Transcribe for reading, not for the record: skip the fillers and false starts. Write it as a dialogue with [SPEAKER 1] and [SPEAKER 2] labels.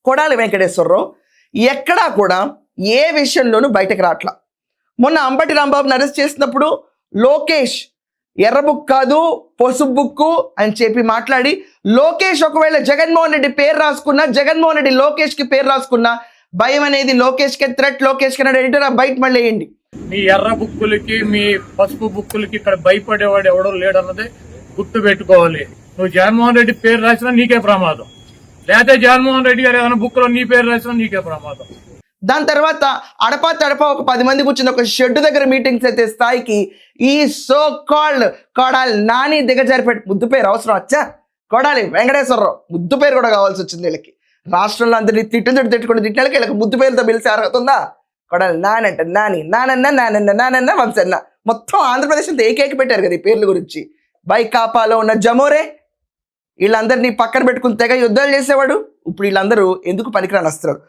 [SPEAKER 1] కొడాలి వెంకటేశ్వరరావు ఎక్కడా కూడా ఏ విషయంలోనూ బయటకు రావట్లా. మొన్న అంబటి రాంబాబుని అరెస్ట్ చేసినప్పుడు లోకేష్ ఎర్ర బుక్ కాదు పసుపు బుక్కు అని చెప్పి మాట్లాడి, లోకేష్ ఒకవేళ జగన్మోహన్ రెడ్డి పేరు రాసుకున్నా, జగన్మోహన్ రెడ్డి లోకేష్కి పేరు రాసుకున్నా భయం అనేది లోకేష్కి థ్రెట్, లోకేష్ కన్నా ఎడిటర్ బయట మళ్ళీ వేయండి.
[SPEAKER 2] మీ ఎర్ర బుక్కులకి మీ పసుపు బుక్కులకి ఇక్కడ భయపడేవాడు ఎవడో లేడన్నది గుర్తు పెట్టుకోవాలి. నువ్వు జగన్మోహన్ రెడ్డి పేరు రాసినా నీకే ప్రమాదం, లేకపోతే జగన్మోహన్ రెడ్డి గారు ఏదైనా బుక్ లో నీ పేరు రాసినా నీకే ప్రమాదం.
[SPEAKER 1] దాని తర్వాత అడపా తడపా ఒక 10 మంది కూర్చుని ఒక షెడ్ దగ్గర మీటింగ్స్ అయితే స్థాయికి ఈ సో కాల్డ్ కొడాలి నాని దిగజారిపెట్టి ముద్దు పేరు అవసరం వచ్చా? కొడాలి వెంకటేశ్వరరావు ముద్దు పేరు కూడా కావాల్సి వచ్చింది వీళ్ళకి. రాష్ట్రంలో అందరినీ తిట్టుకుని తిట్టినకి వీళ్ళకి ముద్దు పేరుతో పిలిచి అర్హత ఉందా? కొడాలి నాని అంటే నాని, నానన్న వంశన్న, మొత్తం ఆంధ్రప్రదేశ్ అంతా ఏకేకి పెట్టారు కదా ఈ పేర్ల గురించి. బైకాపాలో ఉన్న జమోరే వీళ్ళందరినీ పక్కన పెట్టుకుని తెగ యుద్ధాలు చేసేవాడు. ఇప్పుడు వీళ్ళందరూ ఎందుకు పనికిరాని వస్తారు?